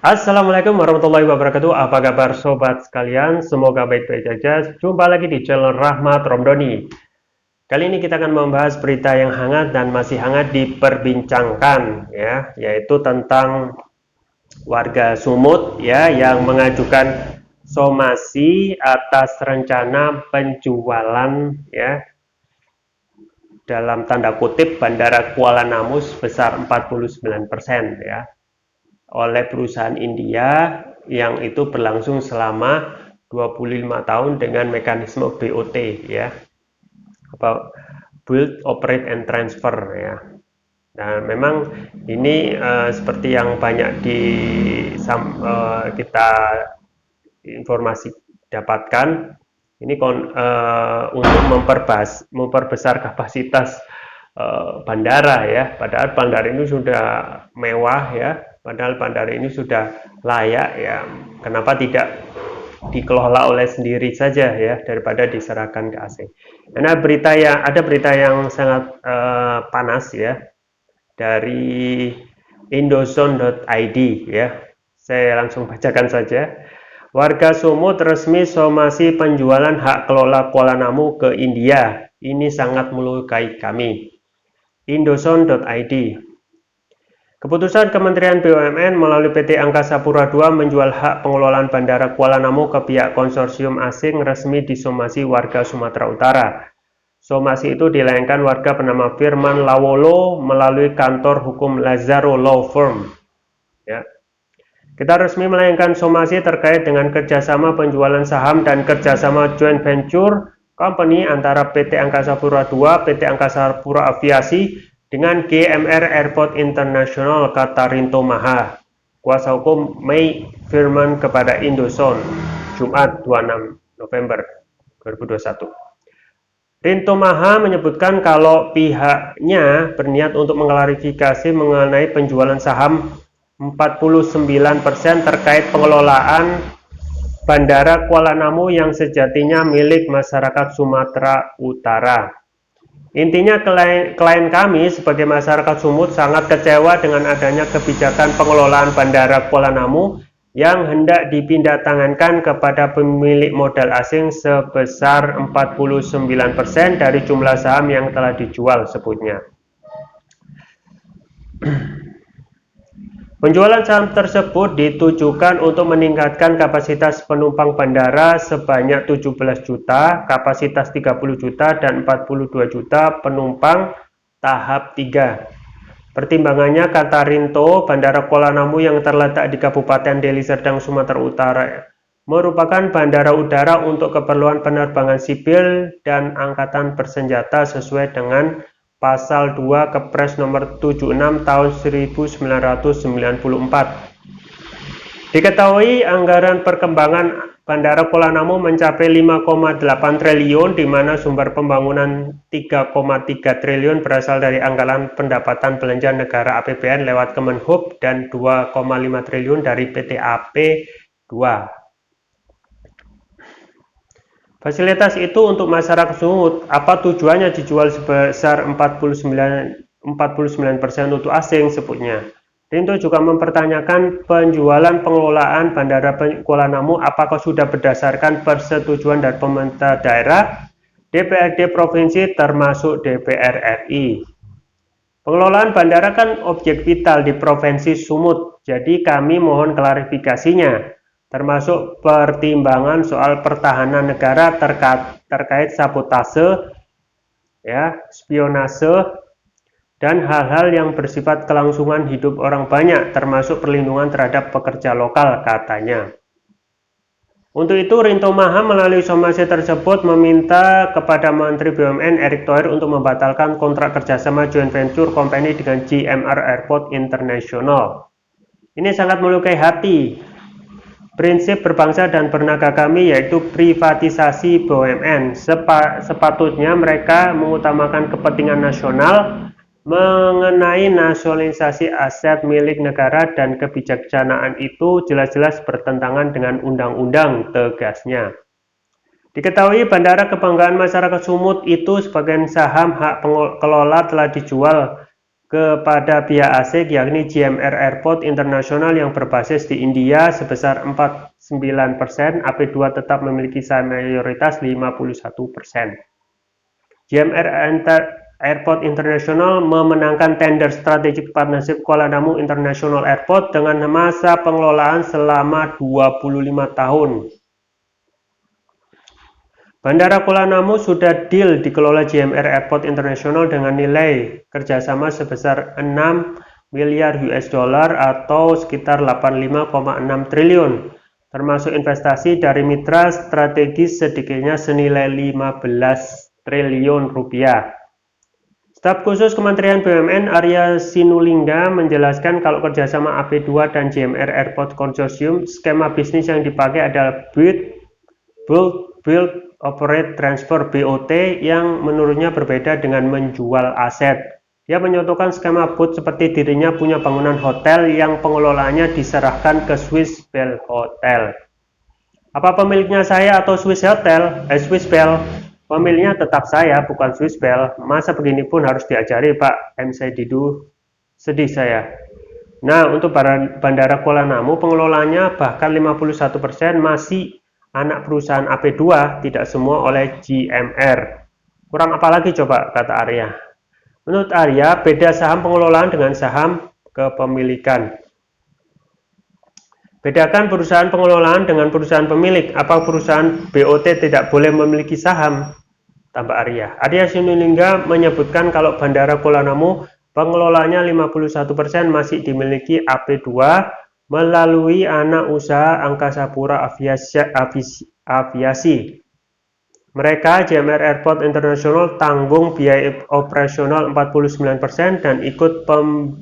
Assalamualaikum warahmatullahi wabarakatuh. Apa kabar sobat sekalian? Semoga baik-baik saja. Jumpa lagi di channel Rahmat Romdoni. Kali ini kita akan membahas berita yang hangat dan masih hangat diperbincangkan, ya, yaitu tentang warga Sumut, ya, yang mengajukan somasi atas rencana penjualan, ya, dalam tanda kutip Bandara Kuala Namu sebesar 49%, ya, oleh perusahaan India yang itu berlangsung selama 25 tahun dengan mekanisme BOT, ya, apa build, operate and transfer, ya. Nah, memang ini seperti yang banyak kita informasi dapatkan, ini untuk memperbesar kapasitas bandara, ya. Padahal bandara ini sudah mewah, ya. Padahal bandara ini sudah layak, ya. Kenapa tidak dikelola oleh sendiri saja, ya, daripada diserahkan ke asing. Karena ada berita yang sangat panas, ya, dari indozone.id, ya. Saya langsung bacakan saja. Warga Sumut resmi somasi penjualan hak kelola Kuala Namu ke India. Ini sangat melukai kami. Indozone.id. Keputusan Kementerian BUMN melalui PT Angkasa Pura II menjual hak pengelolaan Bandara Kuala Namu ke pihak konsorsium asing resmi disomasi warga Sumatera Utara. Somasi itu dilayangkan warga bernama Firman Lawolo melalui kantor hukum Lazaro Law Firm, ya. Kita resmi melayangkan somasi terkait dengan kerjasama penjualan saham dan kerjasama joint venture company antara PT Angkasa Pura II, PT Angkasa Pura Aviasi dengan GMR Airport International, kata Rinto Maha, kuasa hukum May Firman kepada Indozone, Jumat 26 November 2021. Rinto Maha menyebutkan kalau pihaknya berniat untuk mengklarifikasi mengenai penjualan saham 49% terkait pengelolaan Bandara Kuala Namu yang sejatinya milik masyarakat Sumatera Utara. Intinya klien kami sebagai masyarakat Sumut sangat kecewa dengan adanya kebijakan pengelolaan Bandara Kuala Namu yang hendak dipindahtangankan kepada pemilik modal asing sebesar 49% dari jumlah saham yang telah dijual, sebutnya. Penjualan saham tersebut ditujukan untuk meningkatkan kapasitas penumpang bandara sebanyak 17 juta, kapasitas 30 juta, dan 42 juta penumpang tahap 3. Pertimbangannya, kata Rinto, Bandara Kuala Namu yang terletak di Kabupaten Deli Serdang, Sumatera Utara merupakan bandara udara untuk keperluan penerbangan sipil dan angkatan bersenjata sesuai dengan Pasal 2 Kepres nomor 76 tahun 1994. Diketahui anggaran perkembangan Bandara Kuala Namu mencapai 5,8 triliun, di mana sumber pembangunan 3,3 triliun berasal dari anggaran pendapatan belanja negara APBN lewat Kemenhub dan 2,5 triliun dari PT AP 2. Fasilitas itu untuk masyarakat Sumut. Apa tujuannya dijual sebesar 49% untuk asing, sebutnya. Rinto juga mempertanyakan penjualan pengelolaan Bandara Kuala Namu apakah sudah berdasarkan persetujuan dari pemerintah daerah, DPRD provinsi, termasuk DPR RI. Pengelolaan bandara kan objek vital di Provinsi Sumut, jadi kami mohon klarifikasinya, termasuk pertimbangan soal pertahanan negara terkait sabotase, ya, spionase, dan hal-hal yang bersifat kelangsungan hidup orang banyak, termasuk perlindungan terhadap pekerja lokal, katanya. Untuk itu, Rinto Maha melalui somasi tersebut meminta kepada Menteri BUMN Erick Thohir untuk membatalkan kontrak kerjasama joint venture company dengan GMR Airport International. Ini sangat melukai hati. Prinsip berbangsa dan bernegara kami yaitu privatisasi BUMN. Sepatutnya mereka mengutamakan kepentingan nasional mengenai nasionalisasi aset milik negara, dan kebijaksanaan itu jelas-jelas bertentangan dengan undang-undang, tegasnya. Diketahui Bandara Kebanggaan Masyarakat Sumut itu sebagian saham hak kelola telah dijual kepada pihak asing, yakni GMR Airport International yang berbasis di India sebesar 49%, AP2 tetap memiliki saham mayoritas 51%. GMR Airport International memenangkan tender Strategic Partnership Kuala Namu International Airport dengan masa pengelolaan selama 25 tahun. Bandara Kuala Namu sudah deal dikelola GMR Airport International dengan nilai kerjasama sebesar 6 miliar US dollar atau sekitar 85,6 triliun, termasuk investasi dari mitra strategis sedikitnya senilai 15 triliun rupiah. Staf khusus Kementerian BUMN Arya Sinulinga menjelaskan kalau kerjasama AP2 dan GMR Airport Consortium, skema bisnis yang dipakai adalah build, operate, transfer (BOT) yang menurutnya berbeda dengan menjual aset. Dia menyontohkan skema BOT seperti dirinya punya bangunan hotel yang pengelolaannya diserahkan ke Swiss Bell Hotel. Apa pemiliknya saya atau Swiss Bell? Pemiliknya tetap saya, bukan Swiss Bell. Masa begini pun harus diajari, Pak M. Saididu? Sedih saya. Nah, untuk Bandara Kuala Namu, pengelolanya bahkan 51% masih anak perusahaan AP2, tidak semua oleh GMR. Kurang apa lagi coba, kata Arya. Menurut Arya, beda saham pengelolaan dengan saham kepemilikan. Bedakan perusahaan pengelolaan dengan perusahaan pemilik. Apa perusahaan BOT tidak boleh memiliki saham? Tambah Arya. Arya Sinulinga menyebutkan kalau Bandara Kuala Namu pengelolanya 51% masih dimiliki AP2 melalui anak usaha Angkasa Pura Aviasi. Mereka, GMR Airport International, tanggung biaya operasional 49% dan ikut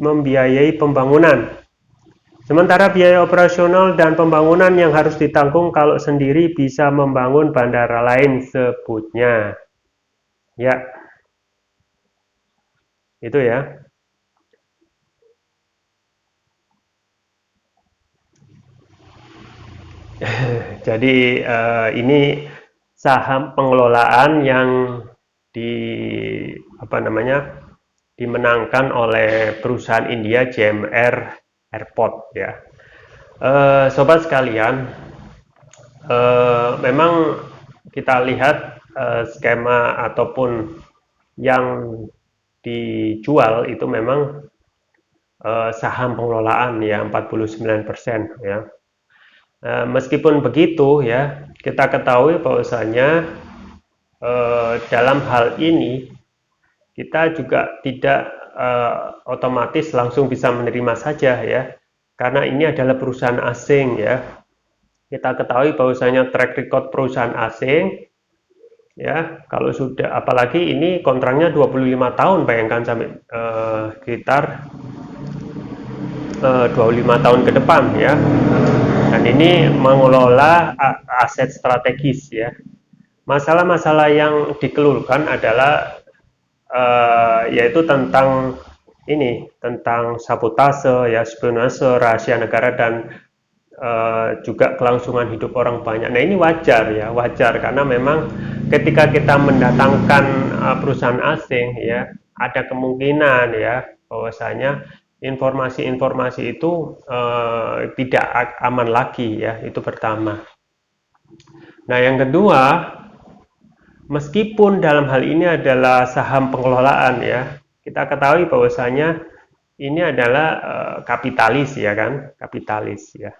membiayai pembangunan. Sementara biaya operasional dan pembangunan yang harus ditanggung kalau sendiri bisa membangun bandara lain, sebutnya. Ya, itu ya. Jadi ini saham pengelolaan yang dimenangkan oleh perusahaan India GMR Airport ya. Sobat sekalian, memang kita lihat skema ataupun yang dijual itu memang saham pengelolaan ya 49% ya. Meskipun begitu ya, kita ketahui bahwasanya dalam hal ini kita juga tidak otomatis langsung bisa menerima saja ya, karena ini adalah perusahaan asing ya. Kita ketahui bahwasanya track record perusahaan asing ya, kalau sudah, apalagi ini kontraknya 25 tahun, bayangkan sampai sekitar 25 tahun ke depan ya. Dan ini mengelola aset strategis ya. Masalah-masalah yang dikeluhkan adalah yaitu tentang sabotase ya, spionase, rahasia negara, dan juga kelangsungan hidup orang banyak. Nah, ini wajar ya, wajar karena memang ketika kita mendatangkan perusahaan asing ya, ada kemungkinan ya bahwasanya informasi-informasi itu tidak aman lagi ya, itu pertama. Nah, yang kedua, meskipun dalam hal ini adalah saham pengelolaan ya, kita ketahui bahwasanya ini adalah kapitalis ya kan, kapitalis ya.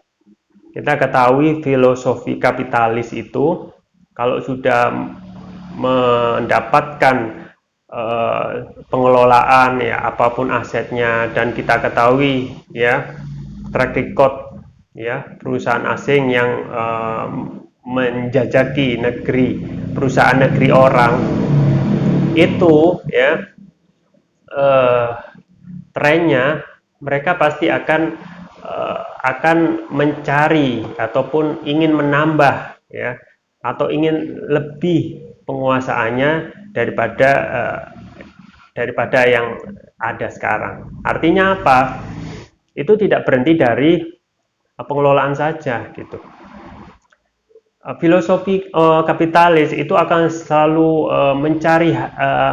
Kita ketahui filosofi kapitalis itu kalau sudah mendapatkan pengelolaan ya, apapun asetnya, dan kita ketahui ya track record ya perusahaan asing yang menjajaki perusahaan negeri orang itu ya, trennya mereka pasti akan mencari ataupun ingin menambah ya, atau ingin lebih penguasaannya daripada yang ada sekarang. Artinya apa? Itu tidak berhenti dari pengelolaan saja gitu. Filosofi kapitalis itu akan selalu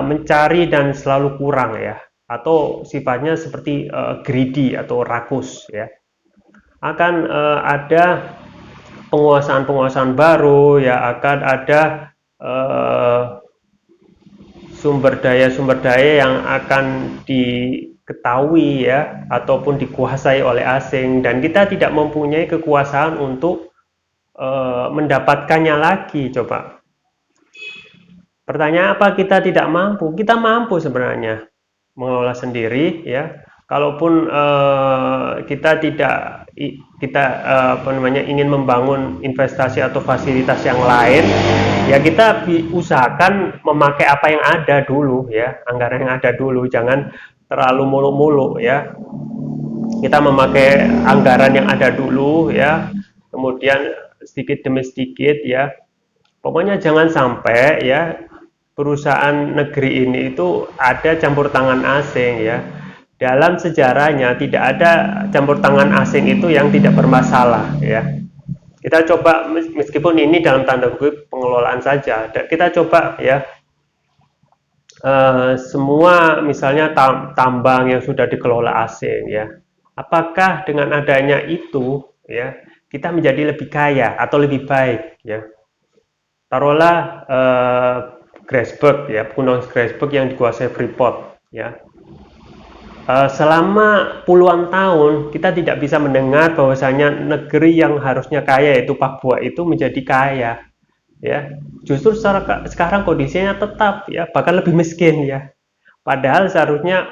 mencari dan selalu kurang ya. atau sifatnya seperti greedy atau rakus ya. Akan ada penguasaan-penguasaan baru ya, akan ada sumber daya yang akan diketahui ya ataupun dikuasai oleh asing, dan kita tidak mempunyai kekuasaan untuk mendapatkannya lagi. Coba pertanyaan, apa kita tidak mampu? Kita mampu sebenarnya mengelola sendiri ya. Kalaupun kita tidak ingin membangun investasi atau fasilitas yang lain, ya kita usahakan memakai apa yang ada dulu ya, anggaran yang ada dulu, jangan terlalu muluk-muluk ya. Kita memakai anggaran yang ada dulu ya, kemudian sedikit demi sedikit ya. Pokoknya jangan sampai ya perusahaan negeri ini itu ada campur tangan asing ya. Dalam sejarahnya tidak ada campur tangan asing itu yang tidak bermasalah ya. Kita coba, meskipun ini dalam tanda kutip pengelolaan saja, kita coba ya semua misalnya tambang yang sudah dikelola asing ya. Apakah dengan adanya itu ya kita menjadi lebih kaya atau lebih baik ya? Taruhlah Grasberg ya, Gunung Grasberg yang dikuasai Freeport ya. Selama puluhan tahun kita tidak bisa mendengar bahwasanya negeri yang harusnya kaya yaitu Papua itu menjadi kaya ya. Justru sekarang kondisinya tetap ya, bahkan lebih miskin ya. Padahal seharusnya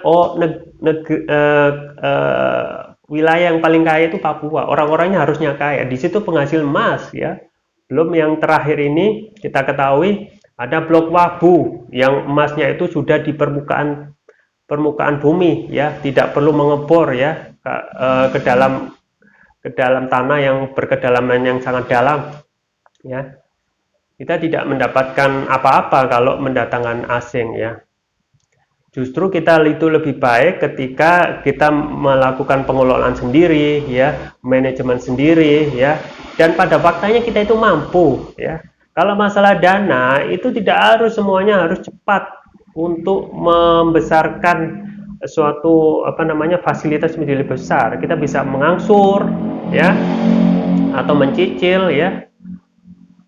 wilayah yang paling kaya itu Papua, orang-orangnya harusnya kaya, di situ penghasil emas ya. Belum yang terakhir ini kita ketahui ada blok Wabu yang emasnya itu sudah di permukaan bumi ya, tidak perlu mengebor ya ke dalam tanah yang berkedalaman yang sangat dalam ya. Kita tidak mendapatkan apa-apa kalau mendatangkan asing ya. Justru kita itu lebih baik ketika kita melakukan pengelolaan sendiri ya, manajemen sendiri ya, dan pada faktanya kita itu mampu ya. Kalau masalah dana itu tidak harus semuanya harus cepat untuk membesarkan suatu fasilitas menjadi besar. Kita bisa mengangsur ya atau mencicil ya.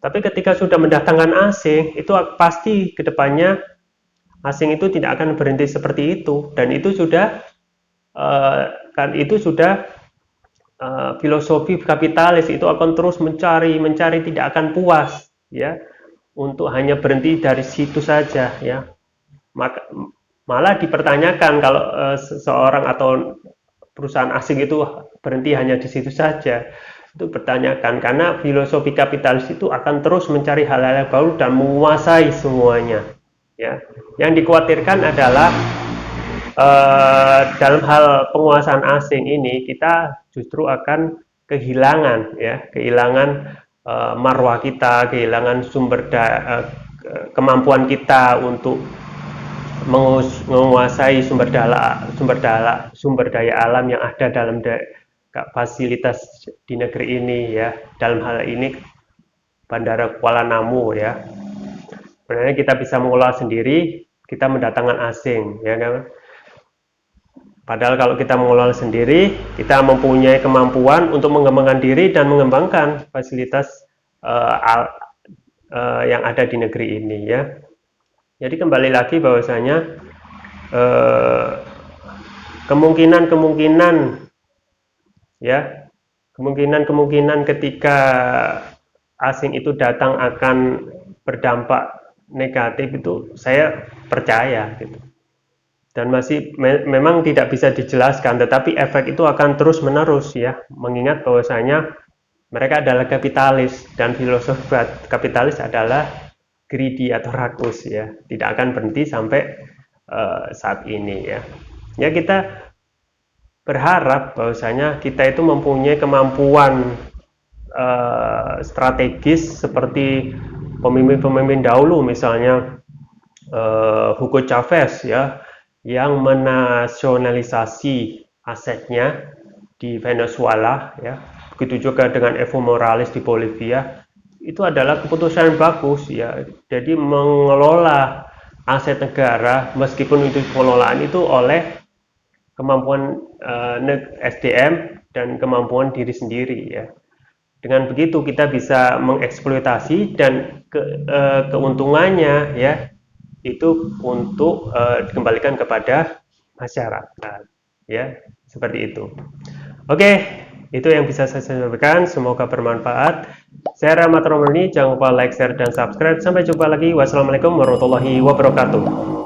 Tapi ketika sudah mendatangkan asing, itu pasti kedepannya asing itu tidak akan berhenti seperti itu, dan itu sudah filosofi kapitalis itu akan terus mencari tidak akan puas ya, untuk hanya berhenti dari situ saja ya. Malah dipertanyakan kalau seseorang atau perusahaan asing itu berhenti hanya di situ saja, itu bertanyakan, karena filosofi kapitalis itu akan terus mencari hal-hal yang baru dan menguasai semuanya ya. Yang dikhawatirkan adalah dalam hal penguasaan asing ini kita justru akan kehilangan marwah kita, kehilangan kemampuan kita untuk menguasai sumber daya alam yang ada dalam fasilitas di negeri ini ya. Dalam hal ini Bandara Kuala Namu ya. Sebenarnya kita bisa mengelola sendiri, kita mendatangkan asing ya kan. Padahal kalau kita mengelola sendiri, kita mempunyai kemampuan untuk mengembangkan diri dan mengembangkan fasilitas yang ada di negeri ini ya. Jadi kembali lagi bahwasanya kemungkinan ketika asing itu datang akan berdampak negatif itu saya percaya gitu. Dan memang tidak bisa dijelaskan, tetapi efek itu akan terus menerus ya, mengingat bahwasanya mereka adalah kapitalis dan filosofi kapitalis adalah greedy atau rakus ya, tidak akan berhenti sampai saat ini ya. Ya kita berharap bahwasanya kita itu mempunyai kemampuan strategis seperti pemimpin-pemimpin dahulu, misalnya Hugo Chavez ya, yang menasionalisasi asetnya di Venezuela ya. Begitu juga dengan Evo Morales di Bolivia. Itu adalah keputusan yang bagus ya. Jadi mengelola aset negara, meskipun itu pengelolaan itu oleh kemampuan SDM dan kemampuan diri sendiri ya. Dengan begitu kita bisa mengeksploitasi dan keuntungannya ya itu untuk dikembalikan kepada masyarakat ya, seperti itu. Oke, itu yang bisa saya sampaikan, semoga bermanfaat. Saya Rahmat Romani, jangan lupa like, share, dan subscribe. Sampai jumpa lagi. Wassalamualaikum warahmatullahi wabarakatuh.